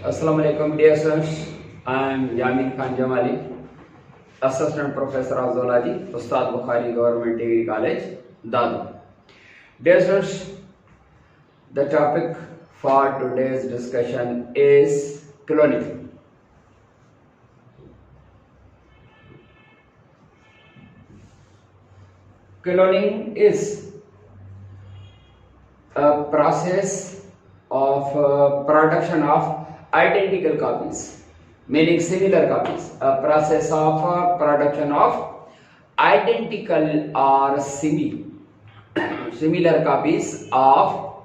Assalamu alaikum dear students. I am Yamin Khan Jamali, Assistant Professor of Zoology, Ustad Bukhari Government Degree College, Dadu. Dear students, the topic for today's discussion is cloning. Cloning is a process of production of identical copies, meaning similar copies. A process of production of identical or similar copies of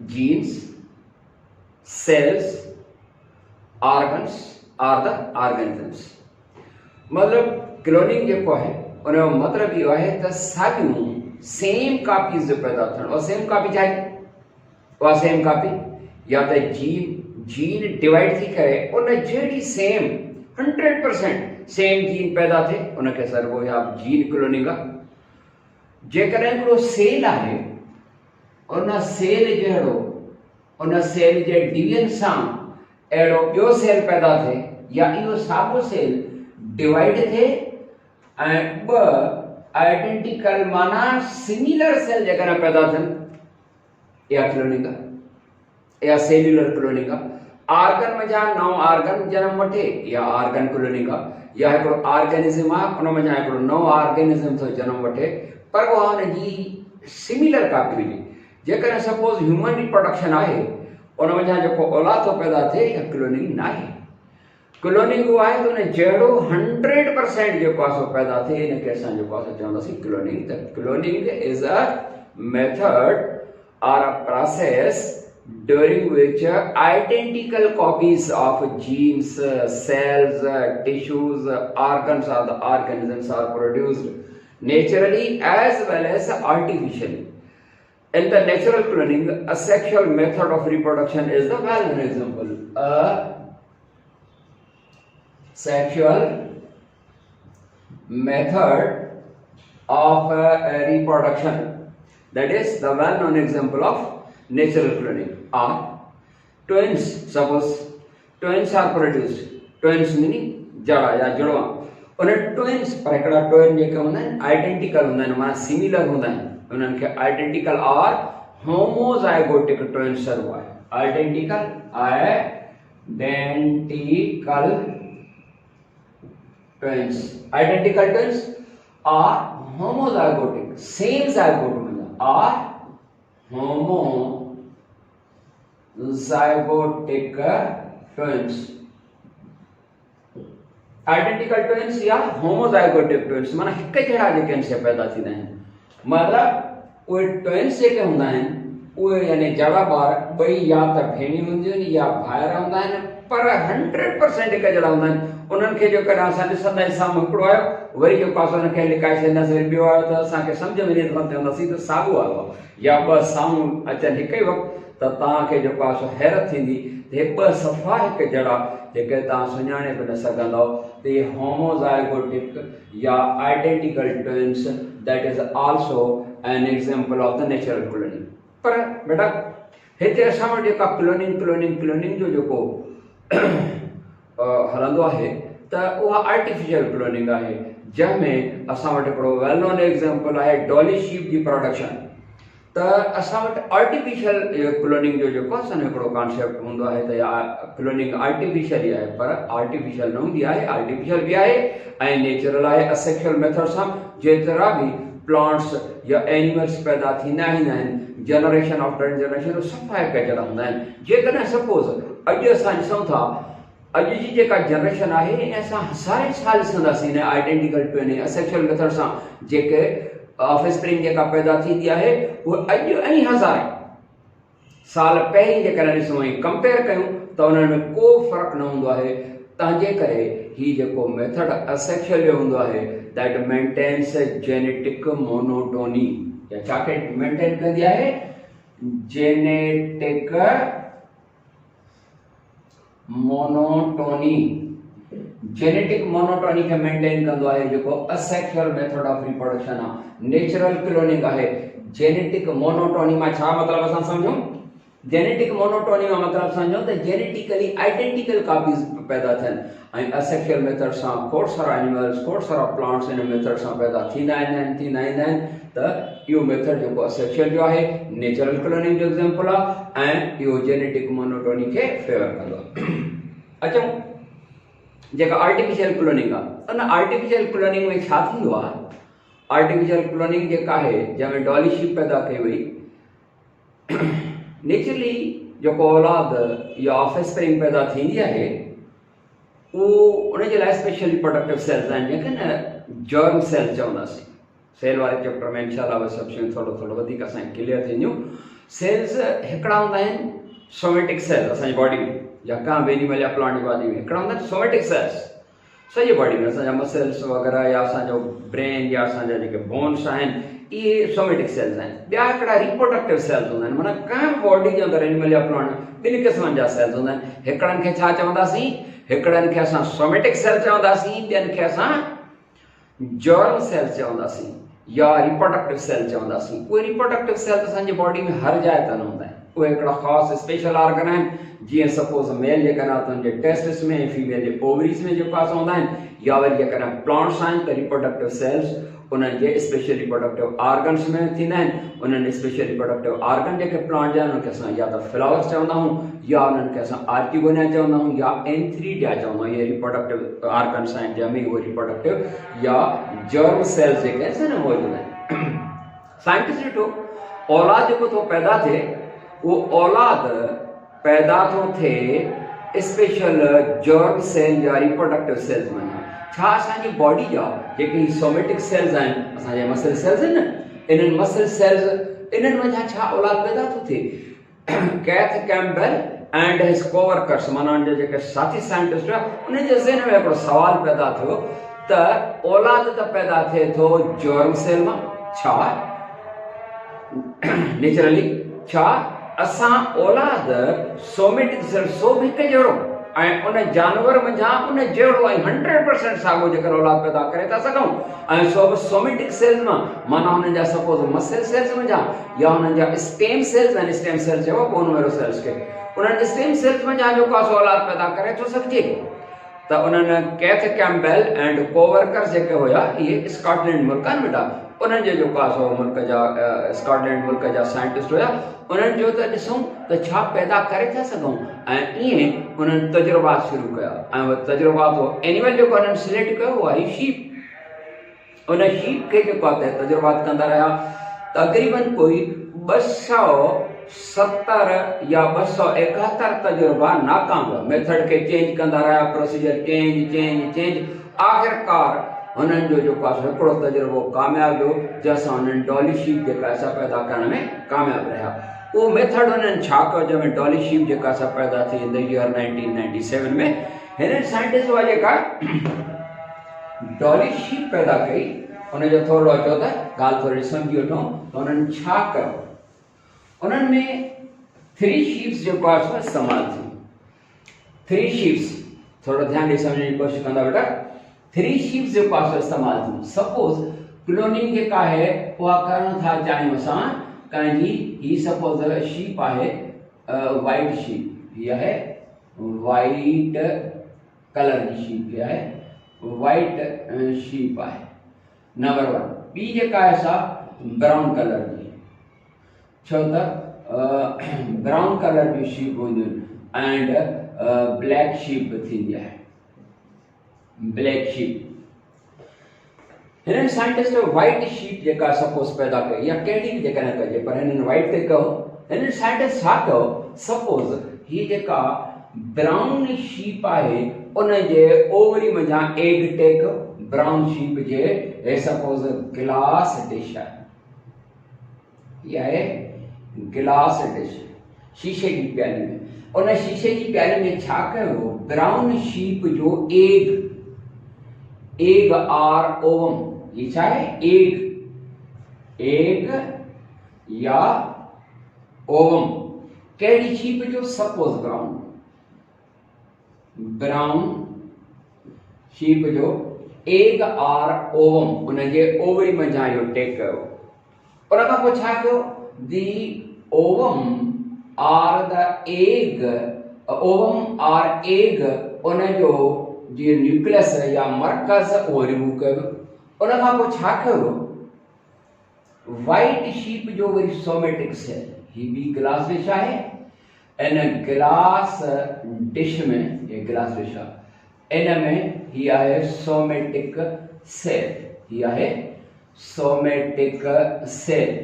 genes, cells, organs or the organisms. मतलब cloning जेको है उनजो मतलब इहो आहे त साॻियूं same copies पैदा थियण और सेम कापी छा आहे उहा सेम कापी या त जीन डिवाइड थी करे उन जहिड़ी सेम 100% सेम जीन पैदा थिए उनखे सरबो या जीन क्लोनिंग आहे। जेकॾहिं हिकिड़ो सेल आहे उन सेल जहिड़ो उन सेल जे डिवीजन सां अहिड़ो ॿियो सेल पैदा थिए या इहो साॻियो सेल डिवाइड थिए ऐं ॿ आइडेंटिकल माना सिमिलर सेल जेकॾहिं पैदा थियनि इहा क्लोनिंग आहे, इहा सेल्युलर क्लोनिंग आहे। ऑर्गन में जहाँ नओं ऑर्गन जन्म वठे या ऑर्गन क्लोनिंग आहे या हिकिड़ो ऑर्गेनिज्म आहे उन में जहाँ हिकिड़ो नओं ऑर्गेनिज्म थो जन्म वठे पर उहा हुनजी सिमिलर कापी हुजे। जेकॾहिं सपोज ह्यूमन रिप्रोडक्शन आहे उन में जहाँ जेको औलाद थो पैदा थिए इहा क्लोनिंग न आहे। क्लोनिंग उहा आहे त उन जहिड़ो 100% जेको आहे सो पैदा थिए इनखे असां जेको आहे चवंदासीं क्लोनिंग। त cloning is a method or a process during which identical copies of genes, cells, tissues, organs or the organisms are produced naturally as well as artificially. In the natural cloning, a sexual method of reproduction is the well-known example. A sexual method of reproduction, that is the well-known example of natural cloning, are twins. Suppose twins are produced, twins meaning जड़ा या जुड़वा उन twins पर हिकिड़ा twin जेके हूंदा आहिनि identical हूंदा आहिनि माना सिमिलर हूंदा आहिनि उन्हनि खे आइडेंटिकल और होमोजाइगोटिक twins चइबो आहे। Identical twins are homozygotic, same zygote are homozygotic twins. Identical twins या homozygotic twins माना हिक जहिड़ा जेके आहिनि से पैदा थींदा आहिनि। मतिलबु उहे ट्विन्स जेके हूंदा आहिनि उहे यानी जड़ा ॿार ॿई या त भेणियूं हूंदियूं आहिनि या भाइर हूंदा आहिनि पर 100% हिक जहिड़ा हूंदा आहिनि। उन्हनि खे जेकॾहिं असां ॾिसंदा आहियूं साम्हूं हिकिड़ो आयो वरी जेको आहे हुनखे लिकाए छॾींदासीं ॿियो आयो त असांखे सम्झ में न चवंदासीं त साॻियो आयो आहे या ॿ साम्हूं अचनि हिक ई वक़्तु त तव्हांखे जेको आहे सो हैरत थींदी त हे ॿ सफ़ा हिक जहिड़ा जेके तव्हां सुञाणे बि न सघंदव त इहे होमोजाइगोटिक या identical twins that is also an example of the natural cloning. पर बेटा हिते असां वटि जेका क्लोनिंग जो जेको हलंदो आहे त उहा आर्टिफिशियल क्लोनिंग आहे जंहिंमें असां वटि हिकिड़ो वेल नोन एग्जांपल आहे डॉली शीप जी प्रोडक्शन। त असां वटि आर्टिफिशियल क्लोनिंग जो जेको असांजो हिकिड़ो कॉन्सेप्ट हूंदो आहे त इहा क्लोनिंग आर्टिफिशियल ई आहे पर आर्टिफिशियल न हूंदी आहे, आर्टिफिशियल बि आहे ऐं नेचुरल आहे। असेक्सुअल मेथड सां जेतिरा बि प्लांट्स या एनिमल्स पैदा थींदा आहिनि जनरेशन आफ्टर जनरेशन सफ़ा हिक जहिड़ा हूंदा आहिनि। जेकॾहिं सपोज अॼु असां ॾिसूं था अॼु जी जेका जनरेशन आहे इन असां हज़ारे साल ॾिसंदासीं इन आइडेंटिकल ट्विन असेक्सुअल मेथड सां जेके ऑफस्प्रिंग जेका पैदा थींदी आहे उहे अॼु ऐं हज़ारे साल पहिरीं जेकॾहिं ॾिसूं ऐं कंपेयर कयूं त उन्हनि में को फ़र्क़ु न हूंदो आहे। तंहिंजे करे हीउ जेको मेथड असेक्सुअल जो हूंदो आहे दैट मेंटेन्स जेनेटिक मोनोटोनी या छाखे मेंटेन कंदी आहे जेनेटिक मोनोटोनी। जेनेटिक मोनोटोनी खे मेंटेन कंदो आहे जेको असेक्सुअल मेथड ऑफ रिप्रोडक्शन आहे। नेचुरल क्लोनिंग आहे जेनेटिक मोनोटोनी में छा मतलब असां समझूं जेनेटिक मोनोटोनी में मतलब समझो तो जेनेटिकली आइडेंटिकल कॉपीज पैदा थियन ऐं असेक्सुअल मेथड सां खोड़ सारा एनिमल्स खोड़ सारा प्लांट्स इन मेथड सां पैदा थींदा आहिनि त इहो मेथड जेको असेक्सुअल जो आहे नेचुरल क्लोनिंग जो एग्जांपल आहे ऐं इहो जेनेटिक मोनोटोनी खे फेवर कंदो आहे। अचूं जेका आर्टिफिशियल क्लोनिंग आहे उन आर्टिफिशियल क्लोनिंग में छा थींदो आहे? आर्टिफिशियल क्लोनिंग जेका आहे जंहिंमें डॉली शीप पैदा कई वई, नेचुरली जेको औलाद या ऑफस्प्रिंग पैदा थींदी आहे उहो उनजे लाइ स्पेशली प्रोडक्टिव सेल्स आहिनि जंहिंखे न जर्म सेल्स चवंदासीं। सेल वारे चैप्टर में इंशाल्लाह उहे सभु शयूं थोरो वधीक असांखे क्लियर थींदियूं। सेल्स हिकिड़ा हूंदा आहिनि सोमेटिक सेल्स असांजी बॉडी में, या का बि एनिमल या प्लांट जी बॉडी में हिकिड़ा हूंदा आहिनि सोमेटिक सेल्स सॼी बॉडी में, असांजा मसल्स वग़ैरह या असांजो ब्रेन या असांजा जेके बोन्स आहिनि इहे सोमेटिक सेल्स आहिनि। ॿिया हिकिड़ा रिप्रोडक्टिव सेल्स हूंदा आहिनि, माना कंहिं बॉडी जे अंदरि एनिमल या प्लांट ॿिनि क़िस्मनि जा सेल्स हूंदा आहिनि। हिकिड़नि खे छा चवंदासीं? हिकिड़नि खे असां सोमेटिक सेल्स चवंदासीं, ॿियनि खे असां जर्म सेल्स चवंदासीं या रिप्रोडक्टिव सेल चवंदासीं। उहे रिप्रोडक्टिव सेल्स असांजी बॉडी में हर जाइ ते न हूंदा आहिनि, उहे हिकिड़ा ख़ासि स्पेशल ऑर्गन आहिनि। जीअं सपोज़ मेल जेकॾहिं तुंहिंजे टेस्टिस में, फीमेल जे ओवरीज़ में जेको असां हूंदा आहिनि, या वरी जेकॾहिं प्लांट्स आहिनि त रिप्रोडक्टिव सेल्स उन्हनि जे स्पेशल रिप्रोडक्टिव ऑर्गन्स में थींदा आहिनि। उन्हनि स्पेशल रिप्रोडक्टिव ऑर्गन जेके प्लांट जा आहिनि उनखे असां या त फ्लावर्स चवंदा आहियूं, या उन्हनि खे असां आर्टिगोनिया चवंदा आहियूं, या एंथ्रीडिया चवंदा आहियूं। इहे रिप्रोडक्टिव ऑर्गन्स आहिनि जंहिंमें उहे रिप्रोडक्टिव या जर्म सेल्स जेके आहिनि न मौजूदु आहिनि। साइंटिस्ट ॾिठो औलाद जेको थो पैदा थिए उहो औलाद पैदा थो थिए स्पेशल जर्म सेल या रिप्रोडक्टिव सेल्स में। छा असांजी बॉडी जा जेके सोमेटिक सेल्स आहिनि, असांजे मसल सेल्स आहिनि न, इन्हनि मसल सेल्स इन्हनि वञा छा औलाद पैदा थो थिए। Keith Campbell and his coworkers, माना उनजा जेके साथी साइंटिस्ट हुआ उन्हनि जे ज़हन में हिकिड़ो सुवाल पैदा थियो त औलाद त पैदा थिए थो जर्म सेल मां, छा नेचुरली छा असां औलाद सोमेटिक सेल सोभ हिकु जहिड़ो ऐं उन जानवर मंझां उन जहिड़ो ऐं 100% साॻियो जेकर औलाद पैदा करे था सघूं, ऐं सोभ सोमेटिक सेल्स मां, माना उन्हनि जा सपोज़ मसल सेल्स मंझां या उन्हनि जा स्टेम सेल्स आहिनि, स्टेम सेल्स चइबो बोन मेरो सेल्स खे, उन्हनि जे स्टेम सेल्स मंझां जेको आहे औलाद पैदा करे थो सघिजे। त उन्हनि कैथ कैम्पबेल एंड कोवर्कर्स जेके हुया इहे स्कॉटलैंड मुल्कनि में था, उन्हनि जो जेको आहे सो मुल्क जा स्कॉटलैंड मुल्क जा साइंटिस्ट हुया, उन्हनि जो त ॾिसूं त छा पैदा करे था सघूं, ऐं ईअं उन्हनि तजुर्बात शुरू कया। ऐं उहे तजुर्बात एनिमल जेको उन्हनि सिलेक्ट कयो उहा आई शीप। उन शीप खे जेको आहे तजुर्बात कंदा रहिया, तक़रीबन कोई 270 या 271 तजुर्बा नाकाम हुआ। मेथड खे चेंज कंदा रहिया, प्रोसीजर चेंज, आख़िरकार उन्हनि जो जेको आहे हिकिड़ो तजुर्बो कामयाबु हो, जंहिंसां उन्हनि डॉली शीप जेका असां पैदा करण में कामयाबु रहिया। उहो मेथड उन्हनि छा कयो जंहिंमें डॉली शीप जेका असां पैदा थी इन द ईयर 1997 में, हिननि साइंटिस्ट हुआ जेका डॉली शीप पैदा कई, उनजो थोरो अचो त ॻाल्हि थोरी सम्झी वठूं त उन्हनि छा कयो। उन्हनि में 3 शीप्स जेको आहे सो इस्तेमालु थी। 3 शीप्स थोरो ध्यानु ॾेई सम्झण जी कोशिशि कंदा बेटा। 3 शीप्स जेको आहे सो इस्तेमालु थी। सपोज़ क्लोनिंग जेका आहे उहा करणु था चाहियूं असां कंहिंजी, ही सपोज़ शीप आहे वाइट शीप, हीअ आहे वाइट कलर जी शीप, हीअ आहे वाइट शीप आहे नंबर 1। ॿी जेका आहे सा ब्राउन कलर जी, छो त ब्राउन कलर जी शीप हूंदियूं आहिनि एंड ब्लैक शीप बि थींदी आहे, ब्लैक शीप। हिननि साइंटिस्ट वाइट शीप जेका सपोज़ पैदा कई, या कहिड़ी बि जेकॾहिं कजे, पर हिननि वाइट ते कयो। हिननि साइंटिस्ट छा कयो, सपोज़ हीअ जेका ब्राउन शीप आहे उन जे ओवरी मंझां एग टेक ब्राउन शीप जे, हे सपोज़ गिलास डिश आहे, हीअ आहे गिलास डिश, शीशे जी प्याली में। उन शीशे जी प्याली में छा कयो, ब्राउन शीप जो एग आर ओवम, ये छा है एग या ओवम, कहिड़ी शीप जो, सपोज ब्राउन शीप जो एग आर ओवम उनजे ओवरी मंझां इहो टेक कयो। उन खां पोइ छा कयो, the ovum or the egg, ovum or egg उन जो जीअं न्यूक्लियस या मर्कज़ उहो रिमूव कयो उन खां पोइ छा कयो वाइट शीप जो वरी सोमेटिक सेल ही बि गिलास डिश आहे इन गिलास डिश में ये गिलास डिश आहे इन में ही आहे सोमेटिक सेल ही आहे सोमेटिक सेल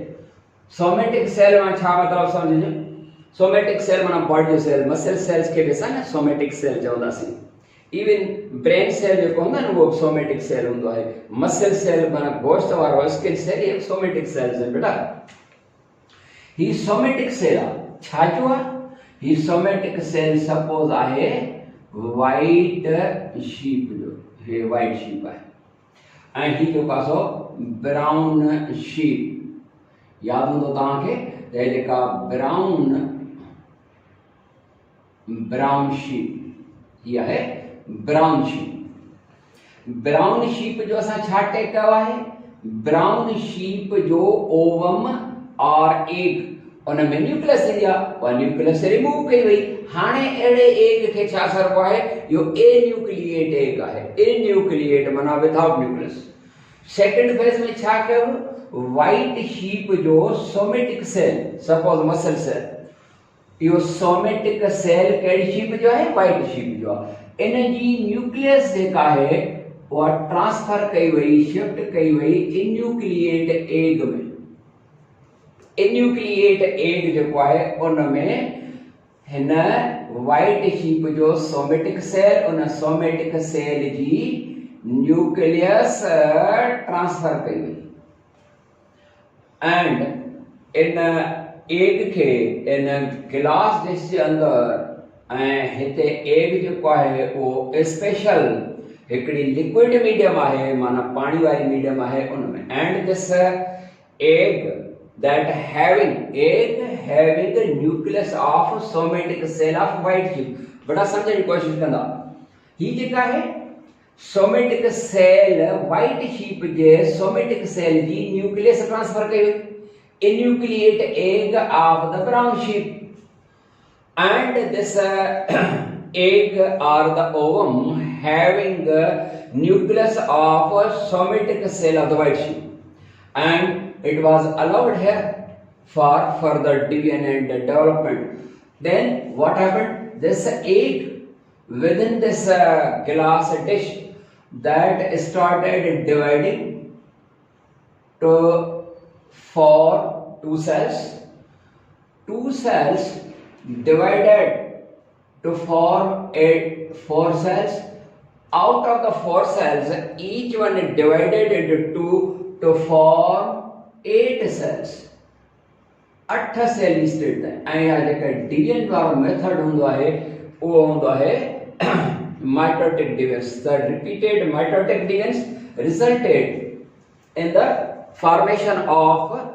सोमेटिक सेल में छा मतलब समझो सोमेटिक सेल माना बॉडी जो सेल मसल सेल्स के भी असां सोमेटिक सेल चवंदासीं इवन ब्रेन सेल जो हूंदा न वो सोमेटिक सेल होंदो आहे मसल सेल माना गोश्त वारो स्किन सेल ये सोमेटिक सेल्स आहिनि बेटा ही सोमेटिक सेल आहे छा जो आहे ही सोमेटिक सेल सपोज आहे वाइट शीप जो हे वाइट शीप आहे ऐं ही जो पासो ब्राउन शीप याद हूंदो तव्हांखे त जेका ब्राउन शीप ही आहे ब्राउन शीप जो असां छा टेक कयो आहे ब्राउन शीप जो ओवम और एग उन में न्यूक्लियस थींदी आहे उहा न्यूक्लियस रिमूव कई वई हाणे अहिड़े एग खे छा सरबो आहे इहो एन्यूक्लिएट एग आहे एन्यूक्लिएट माना विदाउट न्यूक्लियस सेकंड फेज में छा कयो वाइट शीप जो somatic cell suppose muscle cell यो सोमेटिक सेल कहिड़ी शीप जो आहे वाइट शीप जो आहे इन जी न्यूक्लियस जेका आहे उहा ट्रांसफर कई वई शिफ्ट कई वई इन्यूक्लिएट एग में इन्यूक्लिएट एग जेको आहे उन में हिन वाइट शीप जो सोमेटिक सेल उन सोमेटिक सेल जी न्यूक्लियस ट्रांसफर कई वई एंड इन एग के इन गिलास डिश जे अंदर ऐं हिते एग जेको आहे उहो स्पेशल हिकिड़ी लिक्विड मीडियम आहे माना पाणी वारी मीडियम आहे उन में and this egg that having the nucleus of somatic cell of white sheep बड़ा समझण जी कोशिश कंदा ही जेका है सोमेटिक सेल वाइट शीप जे सोमेटिक सेल जी न्यूक्लियस ट्रांसफर कई enucleate egg of the brown sheep and this egg or the ovum having the nucleus of a somatic cell of the white sheep and it was allowed here for further division and development. Then what happened? This egg within this glass dish that started dividing to form two cells divided to form four cells. Out of the four cells, each one is divided into two to form 8 cells. 8 cell state है ऐं जेका division वारो method हूंदो आहे उहो हूंदो आहे mitotic divisions. The repeated mitotic divisions resulted in the formation of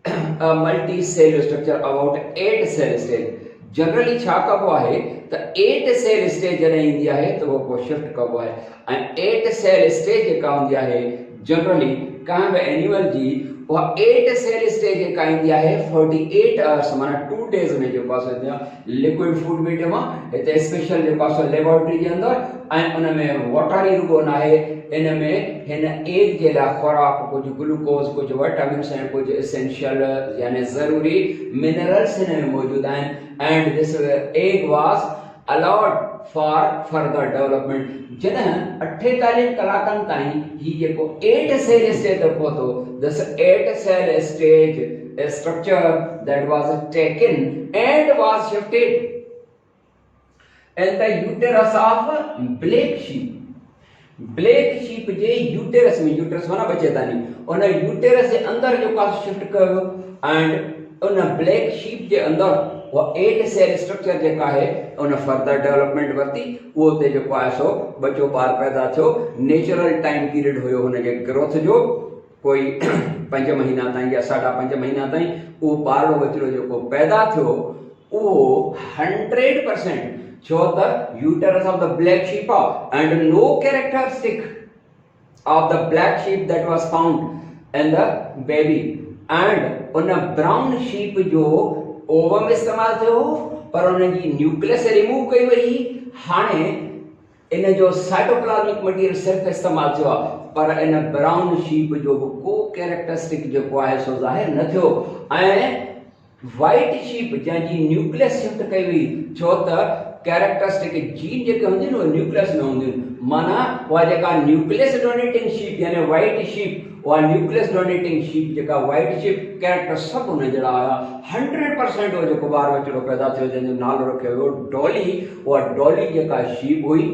a multi-cell structure about 8 cell stage. Generally छा कबो आहे त 8 सेल स्टेज जॾहिं ईंदी आहे त उहो पोइ शिफ्ट कबो आहे ऐं 8 सेल स्टेज जेका हूंदी आहे जनरली कंहिं बि एनिमल जी उहा 8 सेल स्टेज जेका ईंदी आहे 48 आवर्स माना 2 डेज में जेको आहे लिक्विड फूड मीडियम आहे हिते स्पेशल जेको आहे लेबोरेटरी जे अंदरि ऐं उन में वाटर ई रुगो न आहे इन में हिन एग जे लाइ खुराक कुझु ग्लूकोज कुझु विटामिन्स ऐं कुझु एसेंशियल यानी ज़रूरी मिनरल्स हिन में मौजूदु आहिनि and this egg was allowed for further development जॾहिं 48 कलाकनि ताईं ही जेको 8 सेल स्टेज ते पहुतो this 8 cell stage structure that was taken and was shifted in the uterus of black sheep J uterus में यूटेरस माना बचेदानी उन यूटेरस जे अंदर जो का शिफ्ट कयो एंड उन ब्लैक शीप जे अंदर वो 8 सेल स्ट्रक्चर जेका है उन फर्दर डेवलपमेंट वरती वो ते जो आहे सो बच्चो बार पैदा थो नेचुरल टाइम पीरियड हुयो हुन जे ग्रोथ जो कोई 5 महीना ताईं या 5.5 महीना ताईं वो बारो बचड़ो जो पैदा थो वो 100% छो त uterus of the black sheep and no characteristic of the black sheep that was found in the baby and on a brown sheep जो ओवम इस्तेमालु थियो पर उन जी न्यूक्लियस रिमूव कई वई। हाणे इन जो साइटोप्लाज़मिक मटीरियल सिर्फ़ इस्तेमालु थियो आहे पर इन ब्राउन शीप जो बि को कैरेक्टरिस्टिक जेको आहे सो ज़ाहिर न थियो। ऐं वाइट शीप जंहिंजी न्यूक्लियस शिफ्ट कई वई, छो त कैरेक्टरिस्टिक जीन जेके हूंदियूं आहिनि उहे न्यूक्लियस में हूंदियूं आहिनि। माना उहा जेका न्यूक्लियस डोनेटिंग शीप यानी वाइट शीप, उहा न्यूक्लियस डोनेटिंग शीप जेका वाइट शीप कैरेक्टर सभु हुन जहिड़ा हुया। 100% उहो जेको ॿार बचिड़ो पैदा थियो जंहिंजो नालो रखियो वियो डॉली, उहा डॉली जेका शीप हुई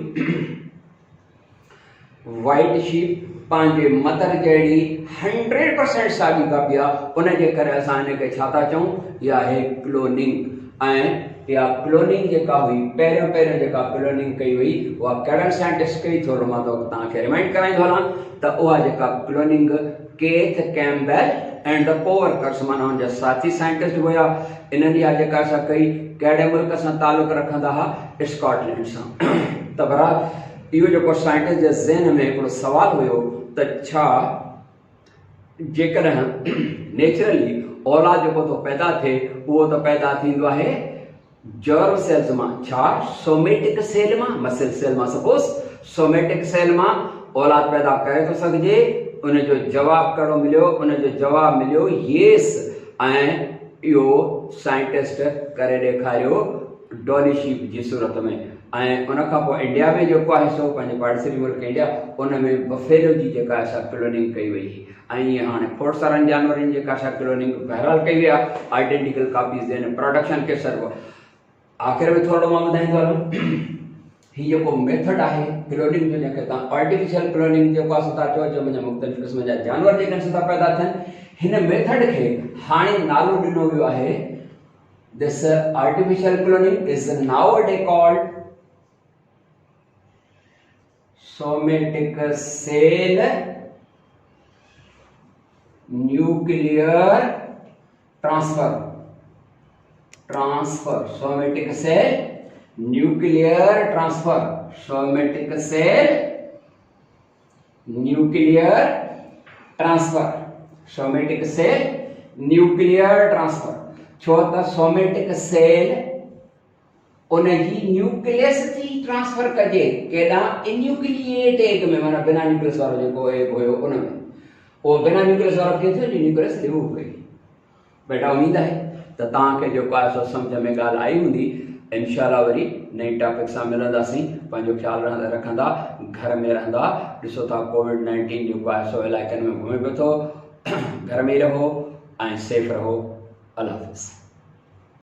वाइट शीप पंहिंजे मदर जहिड़ी 100% साॻी कापी आहे। उनजे करे असां हिनखे छा था चऊं, इहा आहे क्लोनिंग। ऐं इहा क्लोनिंग जेका हुई पहिरियों जेका क्लोनिंग कई वई उहा कहिड़नि साइंटिस्ट कई, थोरो मां तव्हांखे रिमाइंड कराईंदो हलां त उहा जेका cloning kth Campbell and the coworkers माना हुनजा साथी साइंटिस्ट हुया। इन्हनि इहा जेका असां कई कहिड़े मुल्क सां तालुक़ रखंदा हुआ, स्कॉटलैंड सां। त बहरहाल इहो जेको साइंटिस्ट जे ज़हन में हिकिड़ो सुवाल हुयो त छा जेकॾहिं नेचुरली औलाद जेको थो पैदा थिए उहो त पैदा थींदो आहे जर्म सेल्स मां, छा सोमेटिक सेल मां, मसल सेल मां। सपोज सोमेटिक सेल मां औलाद पैदा करे थो सघिजे। उनजो जवाब कहिड़ो मिलियो, उनजो जवाब मिलियो येस। ऐं इहो साइंटिस्ट करे ॾेखारियो डॉली शीप जी सूरत में। ऐं उनखां पोइ इंडिया में जेको आहे सो पंहिंजे पाड़ेसरी मुल्क इंडिया, उन में बफेलो जी जेका असां क्लोनिंग कई वई। ऐं ईअं हाणे खोड़ सारनि जानवरनि जेका असां क्लोनिंग बहरहाल कई वई आहे, आइडेंटिकल कापीज़ आहिनि प्रोडक्शन के सर्व। आख़िर में थोरो मां ॿुधाईंदो हलां, हीउ जेको मेथड आहे क्लोनिंग जो, जंहिंखे तव्हां आर्टिफिशियल क्लोनिंग जेको आहे था चओ, जो मुंहिंजा मुख़्तलिफ़ क़िस्म जा जानवर जेके आहिनि था पैदा थियनि, हिन मेथड खे हाणे नालो ॾिनो वियो आहे, this artificial cloning is nowadays called somatic cell nuclear transfer. Somatic cell nuclear transfer, somatic cell nuclear transfer, somatic cell nuclear transfer. छो त सोमेटिक सेल उनजी न्यूक्लियस थी ट्रांसफर कजे केॾां, इन्यूक्लिएट एग में, माना बिना न्यूक्लियस वारो जेको एग हुयो उन में। उहो बिना न्यूक्लियस वारो कीअं थियो, न्यूक्लियस रिमूव कई। बेटा उम्मीद आहे त तव्हांखे जेको आहे सो सम्झ में ॻाल्हि आई हूंदी। इंशाअल्लाह वरी नई टॉपिक सां मिलंदासीं। पंहिंजो ख़्यालु रखंदा, घर में रहंदा। ॾिसो था कोविड-19 जेको आहे सो इलाइक़नि में घुमे पियो थो। घर में ई रहो ऐं सेफ रहो। अल्लाह हाफ़िज़।